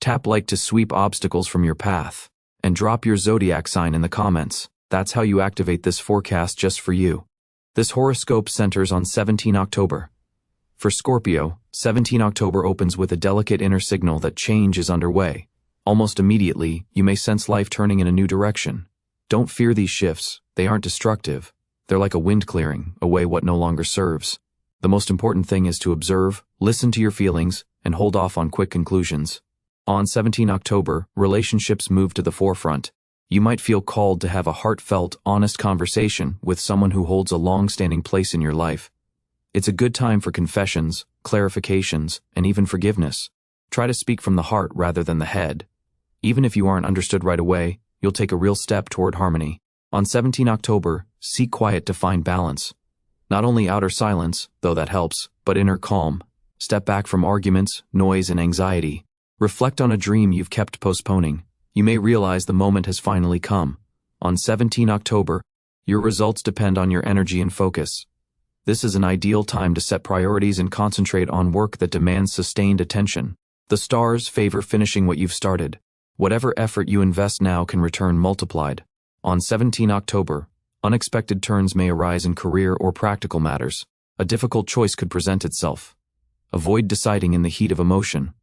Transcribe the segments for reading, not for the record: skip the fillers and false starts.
Tap like to sweep obstacles from your path. And drop your zodiac sign in the comments. That's how you activate this forecast just for you. This horoscope centers on 17 October. For Scorpio, 17 October opens with a delicate inner signal that change is underway. Almost immediately, you may sense life turning in a new direction. Don't fear these shifts. They aren't destructive. They're like a wind clearing away what no longer serves. The most important thing is to observe, listen to your feelings, and hold off on quick conclusions. On 17 October, relationships move to the forefront. You might feel called to have a heartfelt, honest conversation with someone who holds a long-standing place in your life. It's a good time for confessions, clarifications, and even forgiveness. Try to speak from the heart rather than the head. Even if you aren't understood right away, you'll take a real step toward harmony. On 17 October, seek quiet to find balance. Not only outer silence, though that helps, but inner calm. Step back from arguments, noise, and anxiety. Reflect on a dream you've kept postponing. You may realize the moment has finally come. On 17 October, your results depend on your energy and focus. This is an ideal time to set priorities and concentrate on work that demands sustained attention. The stars favor finishing what you've started. Whatever effort you invest now can return multiplied. On 17 October, unexpected turns may arise in career or practical matters. A difficult choice could present itself. Avoid deciding in the heat of emotion.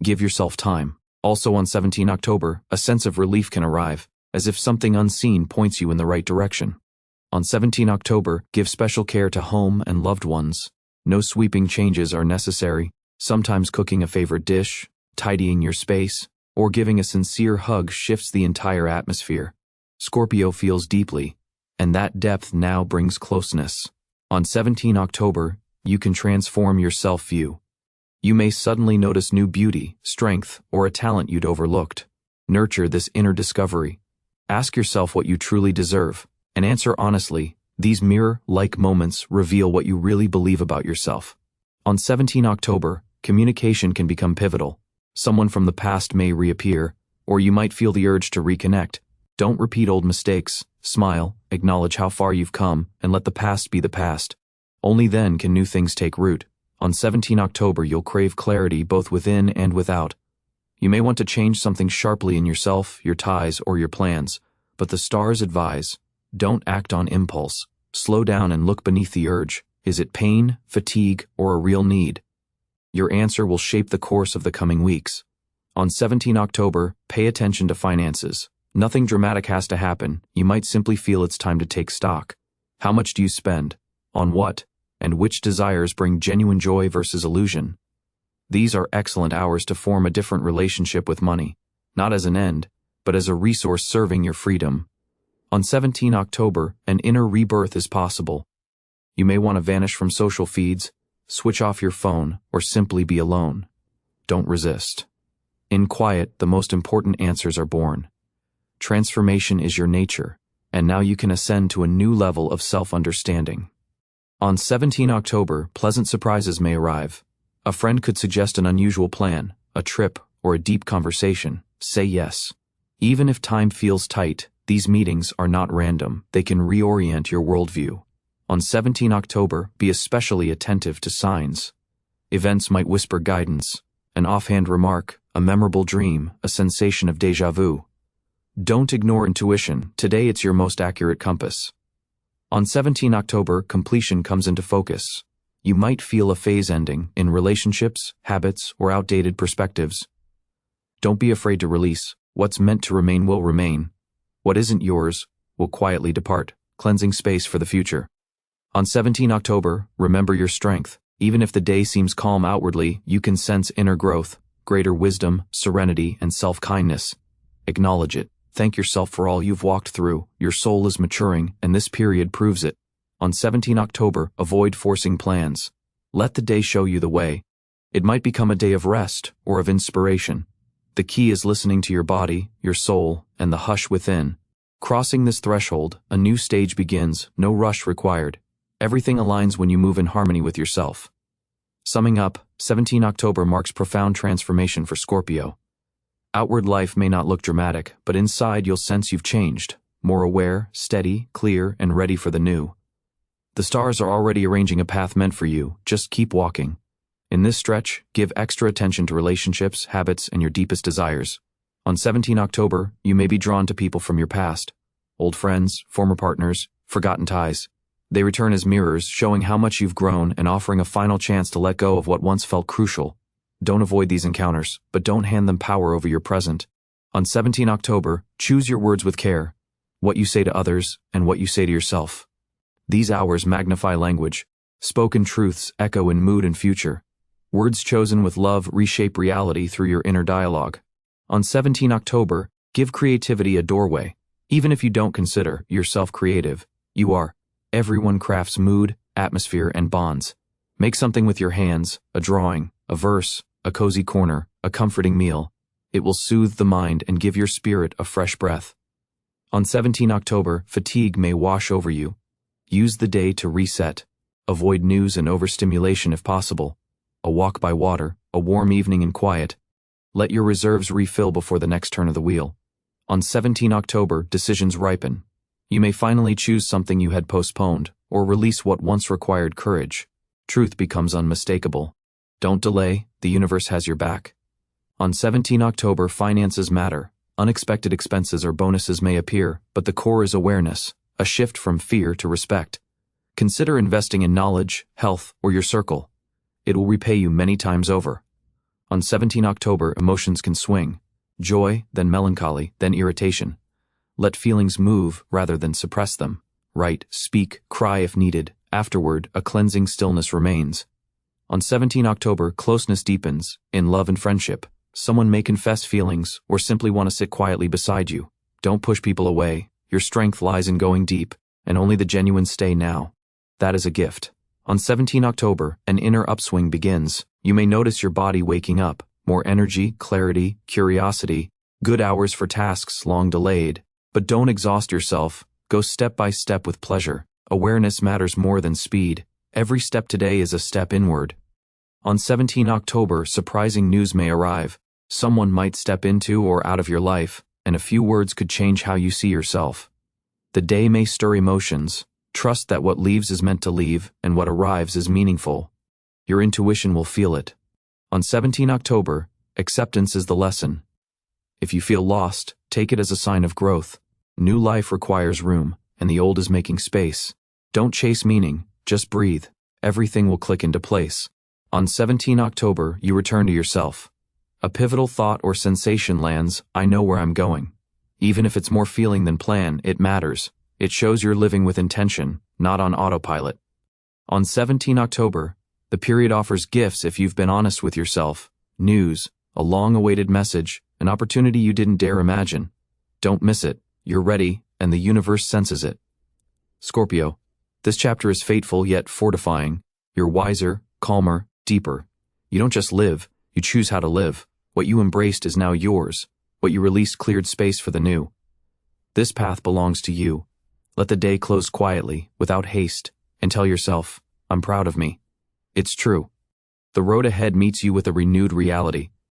Give yourself time. Also on 17 October, a sense of relief can arrive, as if something unseen points you in the right direction. On 17 October, give special care to home and loved ones. No sweeping changes are necessary. Sometimes cooking a favorite dish, tidying your space, or giving a sincere hug shifts the entire atmosphere. Scorpio feels deeply, and that depth now brings closeness. On 17 October, you can transform your self-view. You may suddenly notice new beauty, strength, or a talent you'd overlooked. Nurture this inner discovery. Ask yourself what you truly deserve, and answer honestly. These mirror-like moments reveal what you really believe about yourself. On 17 October, communication can become pivotal. Someone from the past may reappear, or you might feel the urge to reconnect. Don't repeat old mistakes. Smile, acknowledge how far you've come, and let the past be the past. Only then can new things take root. On 17 October, you'll crave clarity both within and without. You may want to change something sharply in yourself, your ties, or your plans, but the stars advise, don't act on impulse. Slow down and look beneath the urge. Is it pain, fatigue, or a real need? Your answer will shape the course of the coming weeks. On 17 October, pay attention to finances. Nothing dramatic has to happen. You might simply feel it's time to take stock. How much do you spend? On what? And which desires bring genuine joy versus illusion? These are excellent hours to form a different relationship with money, not as an end, but as a resource serving your freedom. On 17 October, an inner rebirth is possible. You may want to vanish from social feeds, switch off your phone, or simply be alone. Don't resist. In quiet, the most important answers are born. Transformation is your nature, and now you can ascend to a new level of self-understanding. On 17 October, pleasant surprises may arrive. A friend could suggest an unusual plan, a trip, or a deep conversation. Say yes. Even if time feels tight, these meetings are not random. They can reorient your worldview. On 17 October, be especially attentive to signs. Events might whisper guidance, an offhand remark, a memorable dream, a sensation of déjà vu. Don't ignore intuition. Today it's your most accurate compass. On 17 October, completion comes into focus. You might feel a phase ending in relationships, habits, or outdated perspectives. Don't be afraid to release. What's meant to remain will remain. What isn't yours will quietly depart, cleansing space for the future. On 17 October, remember your strength. Even if the day seems calm outwardly, you can sense inner growth, greater wisdom, serenity, and self-kindness. Acknowledge it. Thank yourself for all you've walked through. Your soul is maturing, and this period proves it. On 17 October, avoid forcing plans. Let the day show you the way. It might become a day of rest or of inspiration. The key is listening to your body, your soul, and the hush within. Crossing this threshold, a new stage begins, no rush required. Everything aligns when you move in harmony with yourself. Summing up, 17 October marks profound transformation for Scorpio. Outward life may not look dramatic, but inside you'll sense you've changed, more aware, steady, clear, and ready for the new. The stars are already arranging a path meant for you. Just keep walking. In this stretch, give extra attention to relationships, habits, and your deepest desires. On 17 October, you may be drawn to people from your past. Old friends, former partners, forgotten ties. They return as mirrors, showing how much you've grown and offering a final chance to let go of what once felt crucial. Don't avoid these encounters, but don't hand them power over your present. On 17 October, choose your words with care. What you say to others, and what you say to yourself. These hours magnify language. Spoken truths echo in mood and future. Words chosen with love reshape reality through your inner dialogue. On 17 October, give creativity a doorway. Even if you don't consider yourself creative, you are. Everyone crafts mood, atmosphere, and bonds. Make something with your hands, a drawing, a verse, a cozy corner, a comforting meal. It will soothe the mind and give your spirit a fresh breath. On 17 October, fatigue may wash over you. Use the day to reset. Avoid news and overstimulation if possible. A walk by water, a warm evening in quiet. Let your reserves refill before the next turn of the wheel. On 17 October, decisions ripen. You may finally choose something you had postponed, or release what once required courage. Truth becomes unmistakable. Don't delay, the universe has your back. On 17 October, finances matter. Unexpected expenses or bonuses may appear, but the core is awareness, a shift from fear to respect. Consider investing in knowledge, health, or your circle. It will repay you many times over. On 17 October, emotions can swing. Joy, then melancholy, then irritation. Let feelings move rather than suppress them. Write, speak, cry if needed. Afterward, a cleansing stillness remains. On 17 October, closeness deepens. In love and friendship, someone may confess feelings or simply want to sit quietly beside you. Don't push people away. Your strength lies in going deep, and only the genuine stay now. That is a gift. On 17 October, an inner upswing begins. You may notice your body waking up. More energy, clarity, curiosity. Good hours for tasks long delayed. But don't exhaust yourself. Go step by step with pleasure. Awareness matters more than speed. Every step today is a step inward. On 17 October, surprising news may arrive. Someone might step into or out of your life, and a few words could change how you see yourself. The day may stir emotions. Trust that what leaves is meant to leave, and what arrives is meaningful. Your intuition will feel it. On 17 October, acceptance is the lesson. If you feel lost, take it as a sign of growth. New life requires room, and the old is making space. Don't chase meaning, just breathe. Everything will click into place. On 17 October, you return to yourself. A pivotal thought or sensation lands, I know where I'm going. Even if it's more feeling than plan, it matters. It shows you're living with intention, not on autopilot. On 17 October, the period offers gifts if you've been honest with yourself. News, a long-awaited message, an opportunity you didn't dare imagine. Don't miss it. You're ready, and the universe senses it. Scorpio, this chapter is fateful yet fortifying. You're wiser, calmer, deeper. You don't just live, you choose how to live. What you embraced is now yours. What you released cleared space for the new. This path belongs to you. Let the day close quietly, without haste, and tell yourself, I'm proud of me. It's true. The road ahead meets you with a renewed reality.